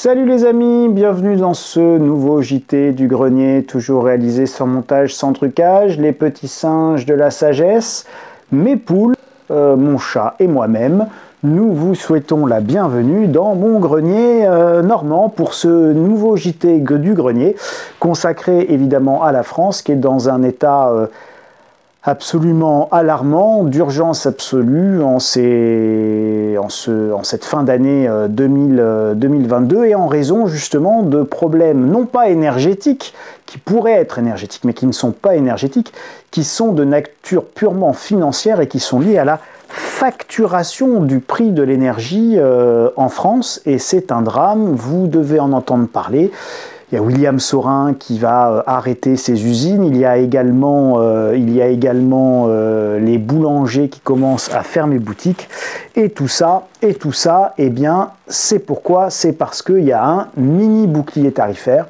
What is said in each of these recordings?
Salut les amis, bienvenue dans ce nouveau JT du grenier, toujours réalisé sans montage, sans trucage, les petits singes de la sagesse, mes poules, mon chat et moi-même. Nous vous souhaitons la bienvenue dans mon grenier normand pour ce nouveau JT du grenier, consacré évidemment à la France qui est dans un état absolument alarmant, d'urgence absolue en cette fin d'année 2022 et en raison justement de problèmes non pas énergétiques, qui pourraient être énergétiques mais qui ne sont pas énergétiques, qui sont de nature purement financière et qui sont liés à la facturation du prix de l'énergie en France, et c'est un drame, vous devez en entendre parler. Il y a William Saurin qui va arrêter ses usines, il y a également les boulangers qui commencent à fermer boutique, et tout ça, eh bien, c'est pourquoi? C'est parce qu'il y a un mini bouclier tarifaire,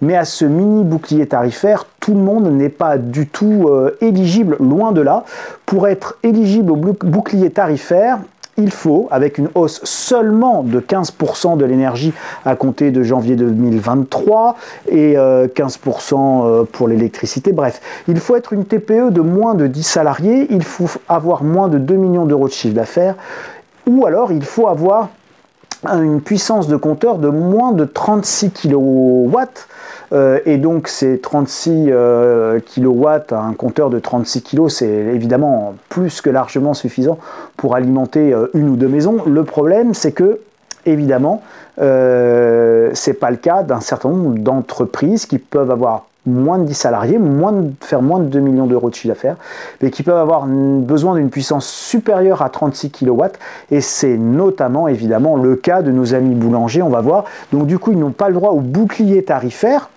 mais à ce mini bouclier tarifaire, tout le monde n'est pas du tout éligible, loin de là. Pour être éligible au bouclier tarifaire, il faut, avec une hausse seulement de 15% de l'énergie à compter de janvier 2023 et 15% pour l'électricité, bref, il faut être une TPE de moins de 10 salariés, il faut avoir moins de 2 millions d'euros de chiffre d'affaires, ou alors il faut avoir une puissance de compteur de moins de 36 kW, et donc ces 36 kW, un compteur de 36 kg, c'est évidemment plus que largement suffisant pour alimenter une ou deux maisons. Le problème, c'est que, évidemment, c'est pas le cas d'un certain nombre d'entreprises qui peuvent avoir moins de 10 salariés, faire moins de 2 millions d'euros de chiffre d'affaires, mais qui peuvent avoir besoin d'une puissance supérieure à 36 kW, et c'est notamment évidemment le cas de nos amis boulangers, on va voir. Donc du coup, ils n'ont pas le droit au bouclier tarifaire,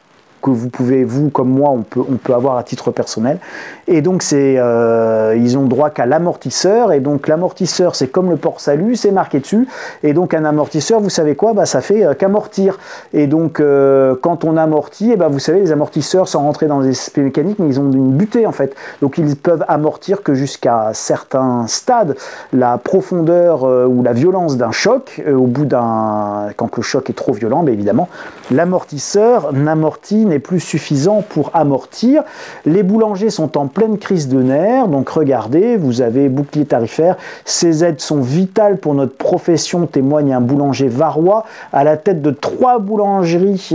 que vous pouvez, vous comme moi, on peut avoir à titre personnel, et donc ils ont droit qu'à l'amortisseur, et donc l'amortisseur c'est comme le port-salut, c'est marqué dessus, et donc un amortisseur, vous savez quoi, ça fait qu'amortir, et donc quand on amortit, vous savez, les amortisseurs, sans rentrer dans les aspects mécaniques, mais ils ont une butée en fait, donc ils peuvent amortir que jusqu'à certains stades, la profondeur ou la violence d'un choc, quand le choc est trop violent, évidemment, l'amortisseur n'amortit, n'est plus suffisant pour amortir. Les boulangers sont en pleine crise de nerfs, donc regardez, vous avez bouclier tarifaire, ces aides sont vitales pour notre profession, témoigne un boulanger varois à la tête de 3 boulangeries.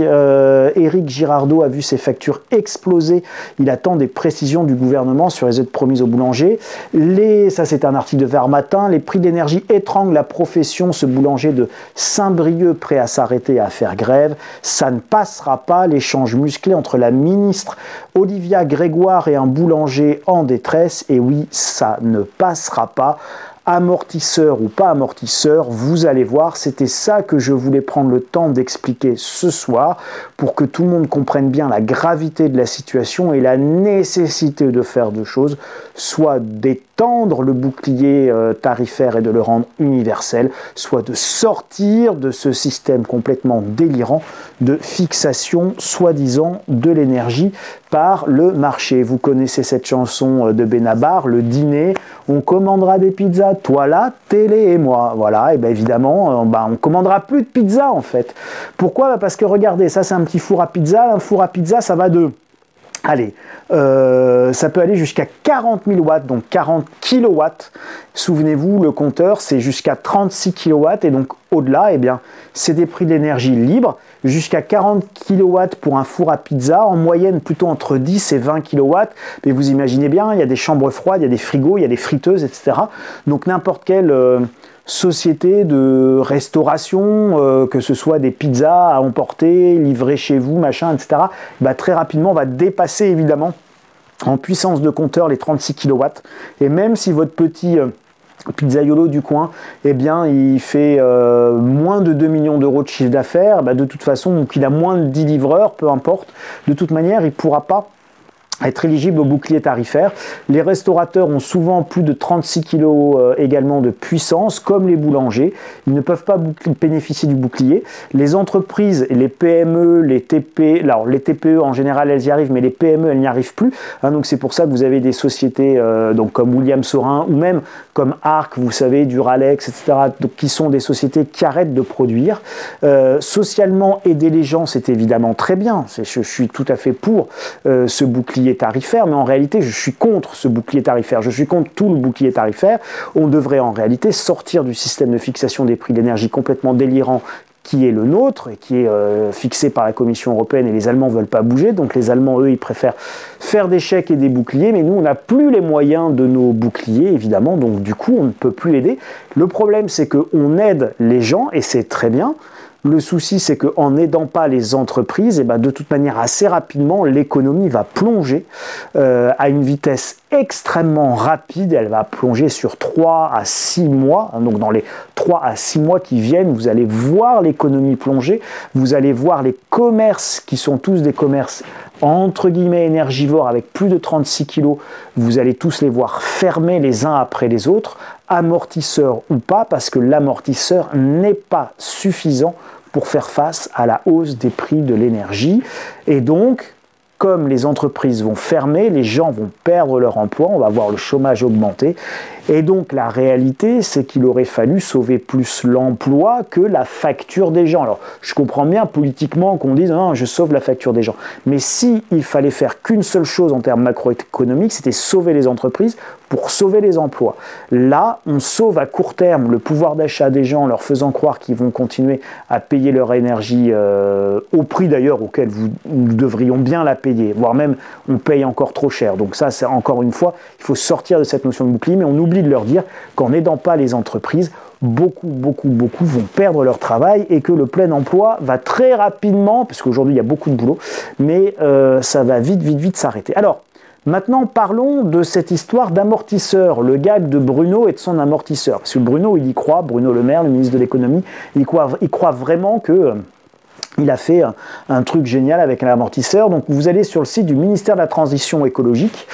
Éric Girardot a vu ses factures exploser, il attend des précisions du gouvernement sur les aides promises aux boulangers. Ça c'est un article de Var Matin, les prix d'énergie étranglent la profession, ce boulanger de Saint-Brieuc prêt à s'arrêter et à faire grève, ça ne passera pas, l'échange musclé entre la ministre Olivia Grégoire et un boulanger en détresse, et oui, ça ne passera pas. Amortisseur ou pas amortisseur, vous allez voir, c'était ça que je voulais prendre le temps d'expliquer ce soir pour que tout le monde comprenne bien la gravité de la situation et la nécessité de faire deux choses, soit d'étendre le bouclier tarifaire et de le rendre universel, soit de sortir de ce système complètement délirant de fixation soi-disant de l'énergie par le marché. Vous connaissez cette chanson de Benabar, le dîner, on commandera des pizzas, toi la télé et moi. Voilà, et bien évidemment, on commandera plus de pizza en fait. Pourquoi? Parce que regardez, ça c'est un petit four à pizza. Un four à pizza, ça va de... Allez, ça peut aller jusqu'à 40 000 watts, donc 40 kilowatts. Souvenez-vous, le compteur, c'est jusqu'à 36 kilowatts, et donc au-delà, c'est des prix d'énergie libre. Jusqu'à 40 kilowatts pour un four à pizza, en moyenne plutôt entre 10 et 20 kilowatts. Mais vous imaginez bien, il y a des chambres froides, il y a des frigos, il y a des friteuses, etc. Donc n'importe quelle société de restauration, que ce soit des pizzas à emporter, livrées chez vous, machin, etc., très rapidement va dépasser évidemment en puissance de compteur les 36 kilowatts. Et même si votre petit pizzaiolo du coin, il fait moins de 2 millions d'euros de chiffre d'affaires, de toute façon, donc il a moins de 10 livreurs, peu importe, de toute manière, il ne pourra pas être éligible au bouclier tarifaire. Les restaurateurs ont souvent plus de 36 kg également de puissance, comme les boulangers. Ils ne peuvent pas bénéficier du bouclier. Les entreprises, les PME, les TP, alors les TPE en général elles y arrivent, mais les PME elles n'y arrivent plus. Hein, donc c'est pour ça que vous avez des sociétés donc comme William Sorin ou même comme Arc, vous savez, Duralex, etc. Donc, qui sont des sociétés qui arrêtent de produire. Socialement, aider les gens, c'est évidemment très bien. Je suis tout à fait pour ce bouclier tarifaire, mais en réalité, je suis contre ce bouclier tarifaire. Je suis contre tout le bouclier tarifaire. On devrait en réalité sortir du système de fixation des prix de l'énergie complètement délirant qui est le nôtre et qui est fixé par la Commission européenne, et les Allemands ne veulent pas bouger. Donc les Allemands, eux, ils préfèrent faire des chèques et des boucliers, mais nous, on n'a plus les moyens de nos boucliers, évidemment, donc du coup, on ne peut plus aider. Le problème, c'est qu'on aide les gens, et c'est très bien. Le souci, c'est qu'en n'aidant pas les entreprises, et ben de toute manière, assez rapidement, l'économie va plonger à une vitesse extrêmement rapide. Elle va plonger sur 3 à 6 mois. Donc dans les 3 à 6 mois qui viennent, vous allez voir l'économie plonger. Vous allez voir les commerces, qui sont tous des commerces entre guillemets énergivores avec plus de 36 kilos. Vous allez tous les voir fermer les uns après les autres, amortisseurs ou pas, parce que l'amortisseur n'est pas suffisant pour faire face à la hausse des prix de l'énergie. Et donc, comme les entreprises vont fermer, les gens vont perdre leur emploi, on va voir le chômage augmenter. Et donc la réalité, c'est qu'il aurait fallu sauver plus l'emploi que la facture des gens. Alors je comprends bien politiquement qu'on dise non, je sauve la facture des gens. Mais si il fallait faire qu'une seule chose en termes macroéconomiques, c'était sauver les entreprises pour sauver les emplois. Là, on sauve à court terme le pouvoir d'achat des gens en leur faisant croire qu'ils vont continuer à payer leur énergie au prix d'ailleurs auquel nous devrions bien la payer, voire même on paye encore trop cher. Donc ça, c'est encore une fois, il faut sortir de cette notion de bouclier, mais on oublie de leur dire qu'en n'aidant pas les entreprises, beaucoup vont perdre leur travail et que le plein emploi va très rapidement, parce qu'aujourd'hui il y a beaucoup de boulot, mais ça va vite s'arrêter. Alors, maintenant, parlons de cette histoire d'amortisseur, le gag de Bruno et de son amortisseur. Parce que Bruno, il y croit, Bruno Le Maire, le ministre de l'économie, il croit vraiment que... il a fait un truc génial avec un amortisseur. Donc vous allez sur le site du ministère de la Transition écologique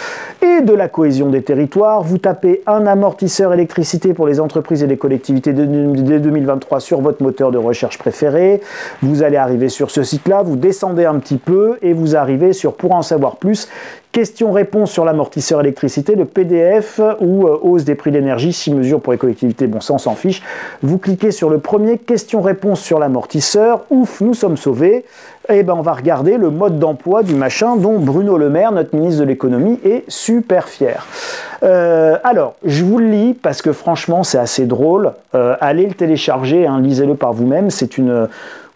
et de la cohésion des territoires. Vous tapez un amortisseur électricité pour les entreprises et les collectivités dès 2023 sur votre moteur de recherche préféré. Vous allez arriver sur ce site-là, vous descendez un petit peu et vous arrivez sur pour en savoir plus. Question-réponse sur l'amortisseur électricité, le PDF ou hausse des prix de l'énergie, 6 mesures pour les collectivités, bon ça on s'en fiche. Vous cliquez sur le premier, question-réponse sur l'amortisseur, ouf, nous sommes sauvés. Et ben on va regarder le mode d'emploi du machin dont Bruno Le Maire, notre ministre de l'économie, est super fier. Alors, je vous le lis parce que franchement c'est assez drôle. Allez le télécharger, hein, lisez-le par vous-même, c'est une...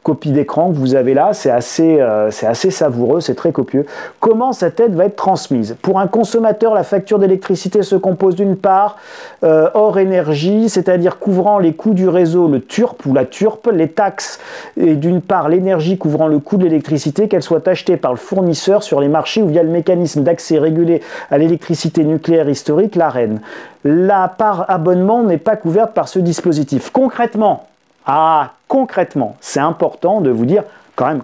copie d'écran que vous avez là, c'est assez savoureux, c'est très copieux. Comment cette aide va être transmise? Pour un consommateur, la facture d'électricité se compose d'une part hors énergie, c'est-à-dire couvrant les coûts du réseau, le TURP ou la TURP, les taxes, et d'une part l'énergie couvrant le coût de l'électricité, qu'elle soit achetée par le fournisseur sur les marchés ou via le mécanisme d'accès régulé à l'électricité nucléaire historique, l'AREN. La part abonnement n'est pas couverte par ce dispositif. Concrètement, c'est important de vous dire quand même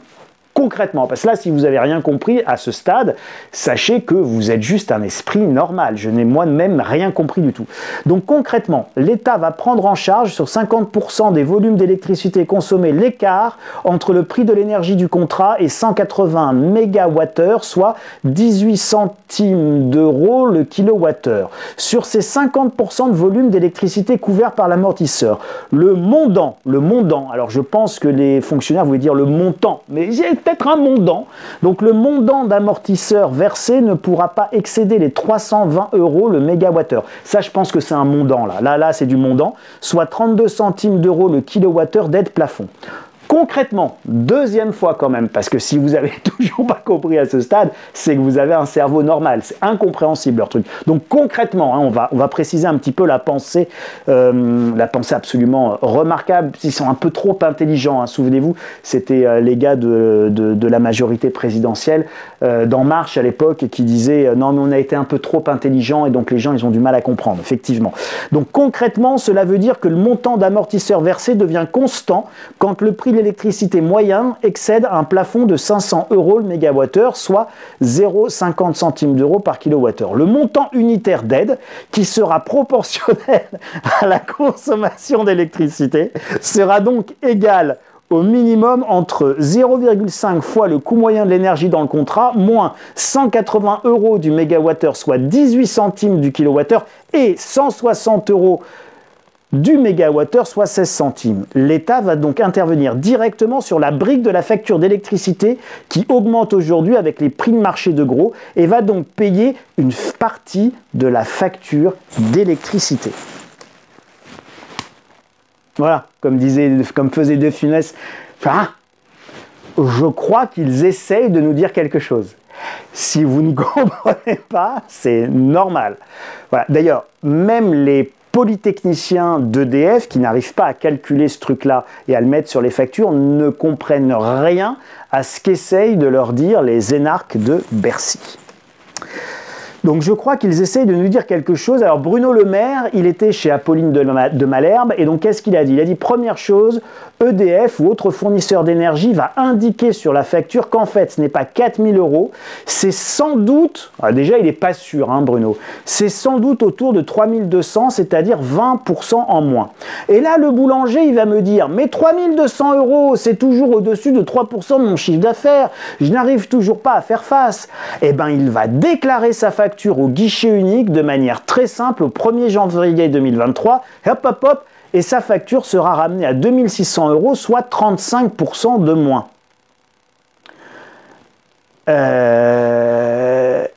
concrètement, parce que là, si vous n'avez rien compris à ce stade, sachez que vous êtes juste un esprit normal. Je n'ai moi-même rien compris du tout. Donc concrètement, l'État va prendre en charge sur 50% des volumes d'électricité consommés l'écart entre le prix de l'énergie du contrat et 180 MWh, soit 18 centimes d'euros le kilowattheure. Sur ces 50% de volume d'électricité couvert par l'amortisseur, le montant, alors je pense que les fonctionnaires voulaient dire le montant, mais peut-être un montant. Donc le montant d'amortisseur versé ne pourra pas excéder les 320 € le mégawattheure. Ça, je pense que c'est un montant là. Là, c'est du montant, soit 32 centimes d'euros le kilowattheure d'aide plafond. Concrètement, deuxième fois quand même, parce que si vous avez toujours pas compris à ce stade, c'est que vous avez un cerveau normal, c'est incompréhensible leur truc. Donc concrètement, hein, on va préciser un petit peu la pensée absolument remarquable. Ils sont un peu trop intelligents, hein. Souvenez-vous, c'était les gars de la majorité présidentielle d'En Marche à l'époque qui disaient non mais on a été un peu trop intelligents et donc les gens ils ont du mal à comprendre, effectivement. Donc concrètement, cela veut dire que le montant d'amortisseur versé devient constant quand le prix de l'électricité moyen excède un plafond de 500 € le mégawattheure, soit 0,50 centimes d'euros par kilowattheure. Le montant unitaire d'aide, qui sera proportionnel à la consommation d'électricité, sera donc égal au minimum entre 0,5 fois le coût moyen de l'énergie dans le contrat, moins 180 € du mégawattheure, soit 18 centimes du kilowattheure, et 160 € du mégawattheure, soit 16 centimes. L'État va donc intervenir directement sur la brique de la facture d'électricité qui augmente aujourd'hui avec les prix de marché de gros et va donc payer une partie de la facture d'électricité. Voilà, comme faisait De Funès, je crois qu'ils essayent de nous dire quelque chose. Si vous ne comprenez pas, c'est normal. Voilà. D'ailleurs, même les polytechniciens d'EDF qui n'arrivent pas à calculer ce truc-là et à le mettre sur les factures ne comprennent rien à ce qu'essayent de leur dire les énarques de Bercy. Donc je crois qu'ils essayent de nous dire quelque chose. Alors Bruno Le Maire, il était chez Apolline de Malherbe, et donc qu'est-ce qu'il a dit? Il a dit, première chose, EDF ou autre fournisseur d'énergie va indiquer sur la facture qu'en fait ce n'est pas 4 000 €, c'est sans doute, déjà il n'est pas sûr Bruno, c'est sans doute autour de 3 200, c'est-à-dire 20% en moins. Et là le boulanger il va me dire, mais 3 200 € c'est toujours au-dessus de 3% de mon chiffre d'affaires, je n'arrive toujours pas à faire face. Eh bien il va déclarer sa facture au guichet unique de manière très simple au 1er janvier 2023, et sa facture sera ramenée à 2 600 €, soit 35% de moins.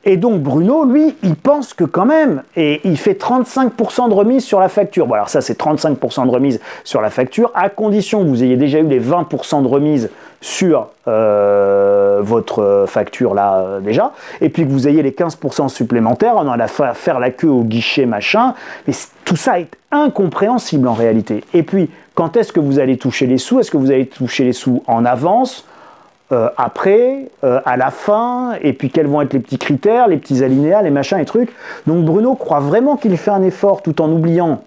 Et donc Bruno, lui, il pense que quand même, et il fait 35% de remise sur la facture. Bon alors ça c'est 35% de remise sur la facture, à condition que vous ayez déjà eu les 20% de remise sur votre facture là déjà, et puis que vous ayez les 15% supplémentaires, on en a à faire la queue au guichet machin, mais tout ça est incompréhensible en réalité. Et puis, quand est-ce que vous allez toucher les sous? Est-ce que vous allez toucher les sous en avance, après, à la fin, et puis quels vont être les petits critères, les petits alinéas, les machins et trucs. Donc Bruno croit vraiment qu'il fait un effort tout en oubliant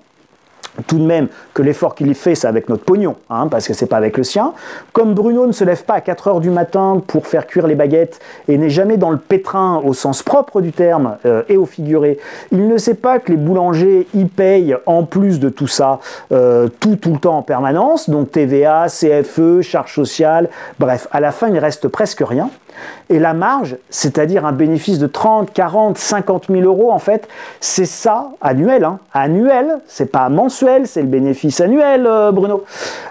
tout de même que l'effort qu'il fait, c'est avec notre pognon, parce que c'est pas avec le sien. Comme Bruno ne se lève pas à 4 h du matin pour faire cuire les baguettes et n'est jamais dans le pétrin au sens propre du terme et au figuré, il ne sait pas que les boulangers y payent en plus de tout ça tout le temps en permanence, donc TVA, CFE, charges sociales, bref, à la fin il ne reste presque rien. Et la marge, c'est-à-dire un bénéfice de 30, 40, 50 000 € en fait, c'est ça, annuel, annuel, c'est pas mensuel, c'est le bénéfice annuel, Bruno.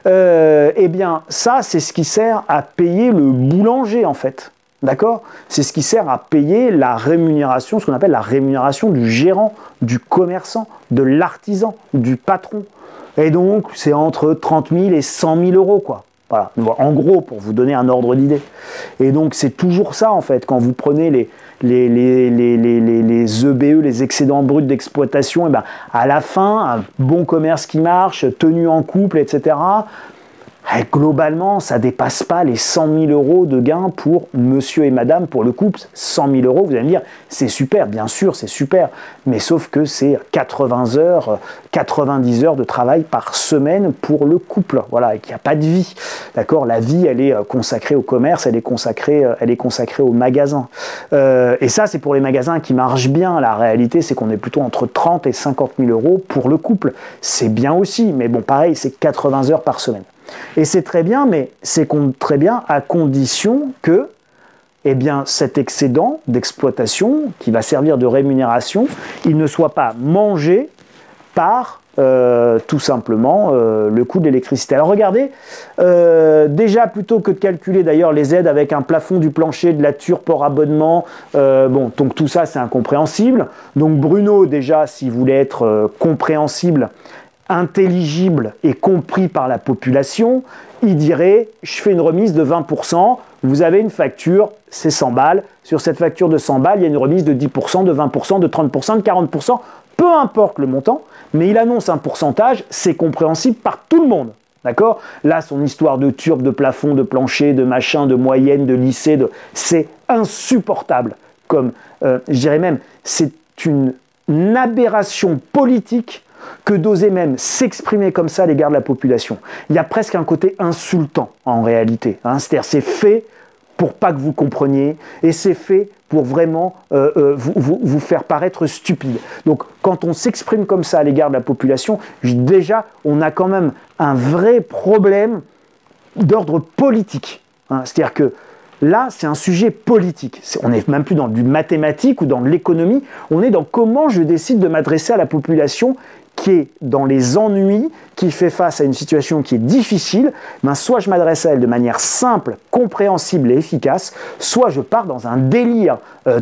Eh bien, ça, c'est ce qui sert à payer le boulanger en fait. D'accord? C'est ce qui sert à payer la rémunération, ce qu'on appelle la rémunération du gérant, du commerçant, de l'artisan, du patron. Et donc, c'est entre 30 000 et 100 000 €, quoi. Voilà, en gros, pour vous donner un ordre d'idée. Et donc, c'est toujours ça, en fait, quand vous prenez les EBE, les excédents bruts d'exploitation, et ben, à la fin, un bon commerce qui marche, tenu en couple, etc., et globalement, ça ne dépasse pas les 100 000 € de gains pour monsieur et madame, pour le couple. 100 000 €, vous allez me dire, c'est super, bien sûr, c'est super, mais sauf que c'est 80 heures, 90 heures de travail par semaine pour le couple, voilà, et qu'il n'y a pas de vie, d'accord? La vie, elle est consacrée au commerce, elle est consacrée au magasin. Et ça, c'est pour les magasins qui marchent bien. La réalité, c'est qu'on est plutôt entre 30 et 50 000 € pour le couple. C'est bien aussi, mais bon, pareil, c'est 80 heures par semaine. Et c'est très bien, mais c'est très bien à condition que eh bien, cet excédent d'exploitation qui va servir de rémunération, il ne soit pas mangé par tout simplement le coût de l'électricité. Alors regardez, déjà plutôt que de calculer d'ailleurs les aides avec un plafond du plancher, de la TURP port abonnement, bon, donc tout ça c'est incompréhensible. Donc Bruno déjà, s'il voulait être compréhensible, intelligible et compris par la population, il dirait je fais une remise de 20%, vous avez une facture, c'est 100 balles, sur cette facture de 100 balles, il y a une remise de 10%, de 20%, de 30%, de 40%, peu importe le montant, mais il annonce un pourcentage, c'est compréhensible par tout le monde. D'accord? Là, son histoire de turbe, de plafond, de plancher, de machin, de moyenne, de lycée, c'est insupportable. Comme, je dirais même, c'est une aberration politique que d'oser même s'exprimer comme ça à l'égard de la population. Il y a presque un côté insultant en réalité, hein. C'est-à-dire c'est fait pour pas que vous compreniez, et c'est fait pour vraiment vous faire paraître stupide. Donc quand on s'exprime comme ça à l'égard de la population, déjà on a quand même un vrai problème d'ordre politique, hein. C'est-à-dire que là, c'est un sujet politique. On n'est même plus dans du mathématique ou dans de l'économie, on est dans comment je décide de m'adresser à la population qui est dans les ennuis, qui fait face à une situation qui est difficile. Ben, soit je m'adresse à elle de manière simple, compréhensible et efficace, soit je pars dans un délire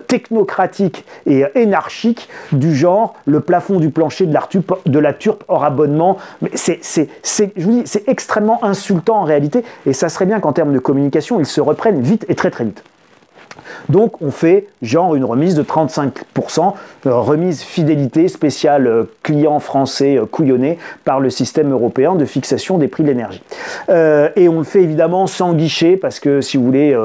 technocratique et énarchique du genre le plafond du plancher de la turpe hors abonnement. Mais je vous dis, c'est extrêmement insultant en réalité, et ça serait bien qu'en termes de communication, ils se reprennent vite et très très vite. Donc on fait genre une remise de 35%, remise fidélité spéciale client français couillonné par le système européen de fixation des prix de l'énergie. Et on le fait évidemment sans guichet parce que si vous voulez,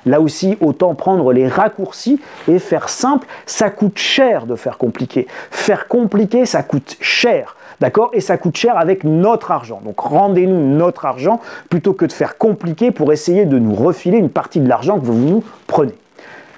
là aussi autant prendre les raccourcis et faire simple, ça coûte cher de faire compliqué. Faire compliqué, ça coûte cher. D'accord? Et ça coûte cher avec notre argent. Donc rendez-nous notre argent plutôt que de faire compliqué pour essayer de nous refiler une partie de l'argent que vous nous prenez.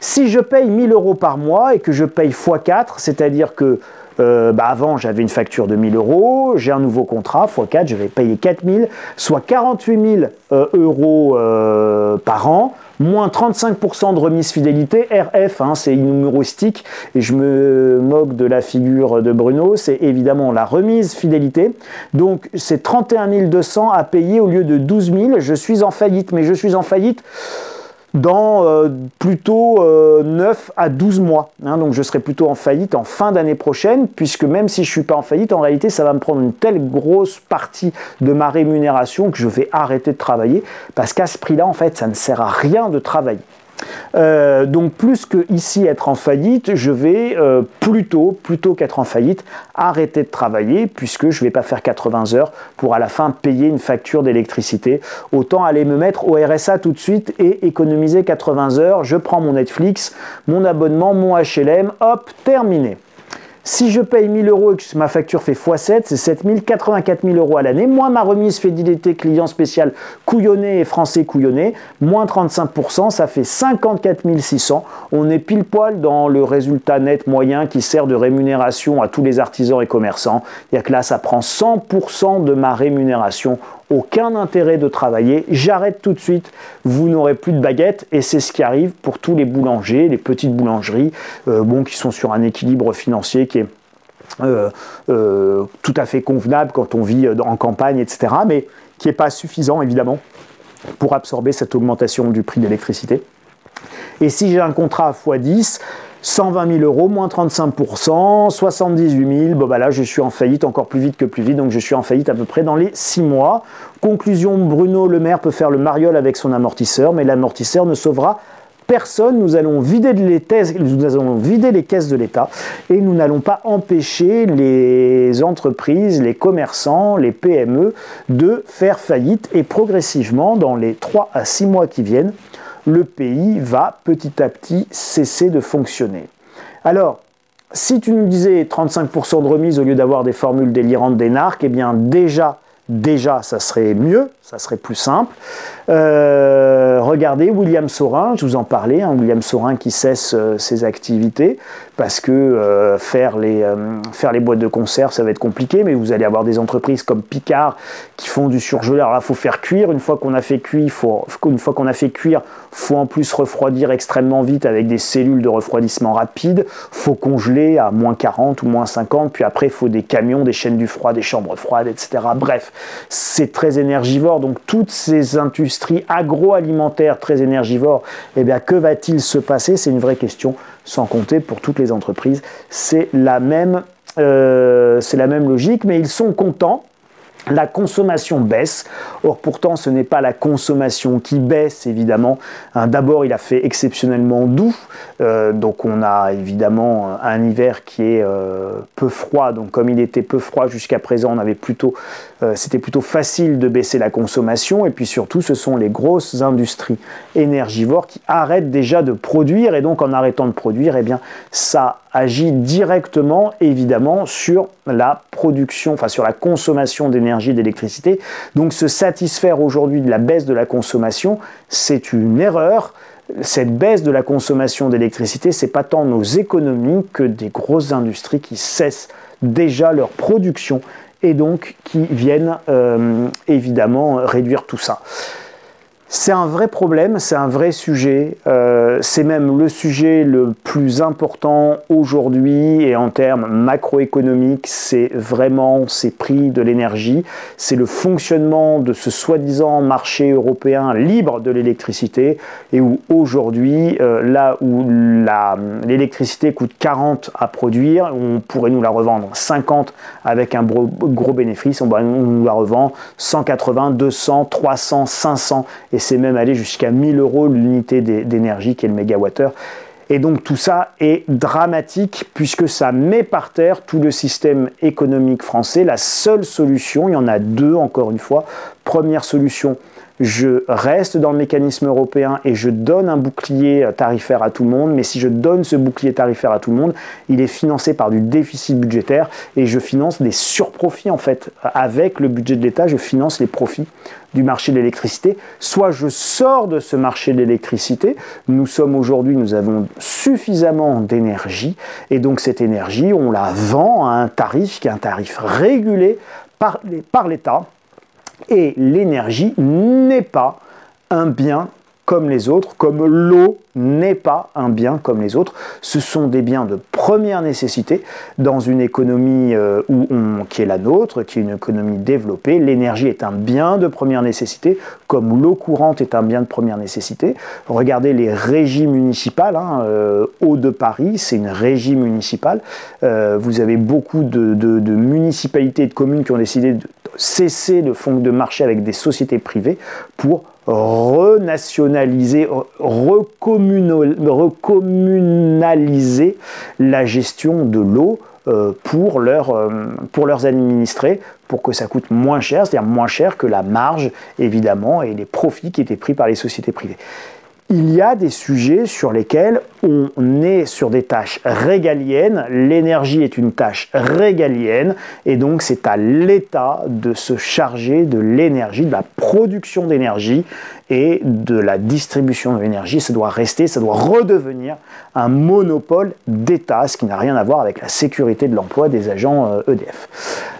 Si je paye 1 000 € par mois et que je paye x4, c'est-à-dire que avant j'avais une facture de 1 000 €, j'ai un nouveau contrat, x4, je vais payer 4 000, soit 48 000 € par an, moins 35% de remise fidélité, RF, hein, c'est humoristique, et je me moque de la figure de Bruno, c'est évidemment la remise fidélité, donc c'est 31 200 à payer au lieu de 12 000, je suis en faillite, mais je suis en faillite dans plutôt 9 à 12 mois. Hein, donc je serai plutôt en faillite en fin d'année prochaine, puisque même si je ne suis pas en faillite, en réalité, ça va me prendre une telle grosse partie de ma rémunération que je vais arrêter de travailler, parce qu'à ce prix-là, en fait, ça ne sert à rien de travailler. Donc plus que ici être en faillite, je vais plutôt qu'être en faillite, arrêter de travailler puisque je ne vais pas faire 80 heures pour à la fin payer une facture d'électricité. Autant aller me mettre au RSA tout de suite et économiser 80 heures. Je prends mon Netflix, mon abonnement, mon HLM, hop, terminé. Si je paye 1 000 € et que ma facture fait x7, c'est 7 000, 84 000 € à l'année, moins ma remise fidélité client spécial couillonné et français couillonné, moins 35%, ça fait 54 600. On est pile poil dans le résultat net moyen qui sert de rémunération à tous les artisans et commerçants. Il y a que là, ça prend 100% de ma rémunération. Aucun intérêt de travailler, j'arrête tout de suite, vous n'aurez plus de baguette, et c'est ce qui arrive pour tous les boulangers, les petites boulangeries, qui sont sur un équilibre financier qui est tout à fait convenable quand on vit en campagne, etc., mais qui n'est pas suffisant évidemment pour absorber cette augmentation du prix de l'électricité. Et si j'ai un contrat à x10, 120 000 €, moins 35%, 78 000, là je suis en faillite encore plus vite que plus vite, donc je suis en faillite à peu près dans les 6 mois. Conclusion, Bruno Le Maire peut faire le mariole avec son amortisseur, mais l'amortisseur ne sauvera personne. Nous allons vider les caisses de l'État et nous n'allons pas empêcher les entreprises, les commerçants, les PME de faire faillite, et progressivement, dans les 3 à 6 mois qui viennent, le pays va petit à petit cesser de fonctionner. Alors, si tu nous disais 35% de remise au lieu d'avoir des formules délirantes d'énarques, eh bien déjà, ça serait mieux, ça serait plus simple. Regardez William Saurin, je vous en parlais, hein, William Saurin qui cesse ses activités parce que faire les boîtes de conserve, ça va être compliqué, mais vous allez avoir des entreprises comme Picard qui font du surgelé. Alors là, il faut faire cuire. Une fois qu'on a fait cuire, faut en plus refroidir extrêmement vite avec des cellules de refroidissement rapide. Faut congeler à moins 40 ou moins 50, puis après, il faut des camions, des chaînes du froid, des chambres froides, etc. Bref, c'est très énergivore. Donc, toutes ces industries agroalimentaires très énergivores, eh bien, que va-t-il se passer? C'est une vraie question, sans compter pour toutes les entreprises. C'est la même logique, mais ils sont contents La consommation baisse. Or pourtant ce n'est pas la consommation qui baisse évidemment. D'abord il a fait exceptionnellement doux, donc on a évidemment un hiver qui est peu froid. Donc comme il était peu froid jusqu'à présent, c'était plutôt facile de baisser la consommation. Et puis surtout ce sont les grosses industries énergivores qui arrêtent déjà de produire, et donc en arrêtant de produire, eh bien ça agit directement évidemment sur la production, enfin sur la consommation d'énergie, d'électricité. Donc se satisfaire aujourd'hui de la baisse de la consommation, c'est une erreur. Cette baisse de la consommation d'électricité, c'est pas tant nos économies que des grosses industries qui cessent déjà leur production et donc qui viennent évidemment réduire tout ça. C'est un vrai problème, c'est un vrai sujet, c'est même le sujet le plus important aujourd'hui, et en termes macroéconomiques, c'est vraiment ces prix de l'énergie, c'est le fonctionnement de ce soi-disant marché européen libre de l'électricité, et où aujourd'hui, là où l'électricité coûte 40 à produire, on pourrait nous la revendre 50 avec un gros bénéfice, on nous la revend 180, 200, 300, 500, et c'est même aller jusqu'à 1000 € l'unité d'énergie qui est le mégawattheure. Et donc tout ça est dramatique puisque ça met par terre tout le système économique français. La seule solution, il y en a deux encore une fois. Première solution, je reste dans le mécanisme européen et je donne un bouclier tarifaire à tout le monde, mais si je donne ce bouclier tarifaire à tout le monde, il est financé par du déficit budgétaire et je finance des surprofits en fait. Avec le budget de l'État, je finance les profits du marché de l'électricité. Soit je sors de ce marché de l'électricité, nous avons suffisamment d'énergie et donc cette énergie, on la vend à un tarif qui est un tarif régulé par l'État. Et l'énergie n'est pas un bien comme les autres, comme l'eau n'est pas un bien comme les autres. Ce sont des biens de première nécessité dans une économie qui est la nôtre, qui est une économie développée. L'énergie est un bien de première nécessité, comme l'eau courante est un bien de première nécessité. Regardez les régies municipales. Eau de Paris, c'est une régie municipale. Vous avez beaucoup de municipalités et de communes qui ont décidé de cesser de marcher avec des sociétés privées pour renationaliser, recommunaliser la gestion de l'eau pour leurs administrés, pour que ça coûte moins cher, c'est-à-dire moins cher que la marge, évidemment, et les profits qui étaient pris par les sociétés privées. Il y a des sujets sur lesquels on est sur des tâches régaliennes, l'énergie est une tâche régalienne, et donc c'est à l'État de se charger de l'énergie, de la production d'énergie et de la distribution de l'énergie. Ça doit redevenir un monopole d'État, ce qui n'a rien à voir avec la sécurité de l'emploi des agents EDF.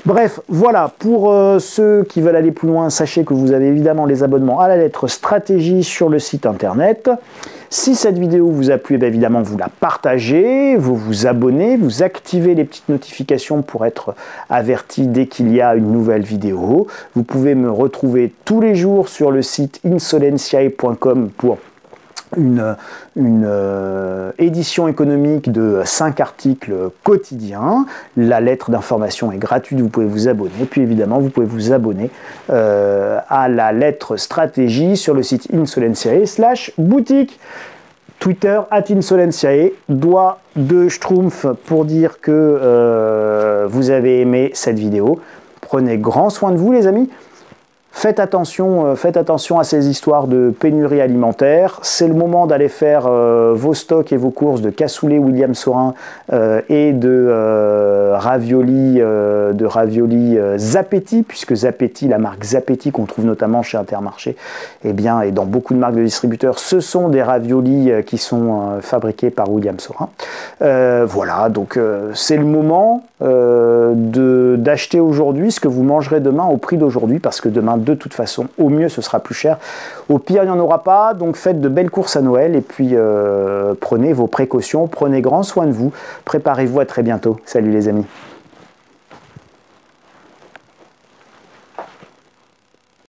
Bref, voilà, pour ceux qui veulent aller plus loin, sachez que vous avez évidemment les abonnements à la lettre stratégie sur le site internet. Si cette vidéo vous a plu, évidemment vous la partagez, vous vous abonnez, vous activez les petites notifications pour être averti dès qu'il y a une nouvelle vidéo. Vous pouvez me retrouver tous les jours sur le site insolentiae.com pour une édition économique de 5 articles quotidiens. La lettre d'information est gratuite, vous pouvez vous abonner. Puis évidemment, vous pouvez vous abonner à la lettre stratégie sur le site insolentiae/boutique. Twitter @insolentiae, doigt de schtroumpf pour dire que vous avez aimé cette vidéo. Prenez grand soin de vous les amis. Faites attention à ces histoires de pénurie alimentaire. C'est le moment d'aller faire vos stocks et vos courses de cassoulet William Saurin et de ravioli Zapetti, puisque Zapetti, la marque Zapetti qu'on trouve notamment chez Intermarché, et dans beaucoup de marques de distributeurs, ce sont des raviolis qui sont fabriqués par William Saurin. Voilà, donc c'est le moment d'acheter aujourd'hui ce que vous mangerez demain au prix d'aujourd'hui, parce que demain, de toute façon, au mieux, ce sera plus cher. Au pire, il n'y en aura pas. Donc, faites de belles courses à Noël et puis prenez vos précautions. Prenez grand soin de vous. Préparez-vous à très bientôt. Salut les amis.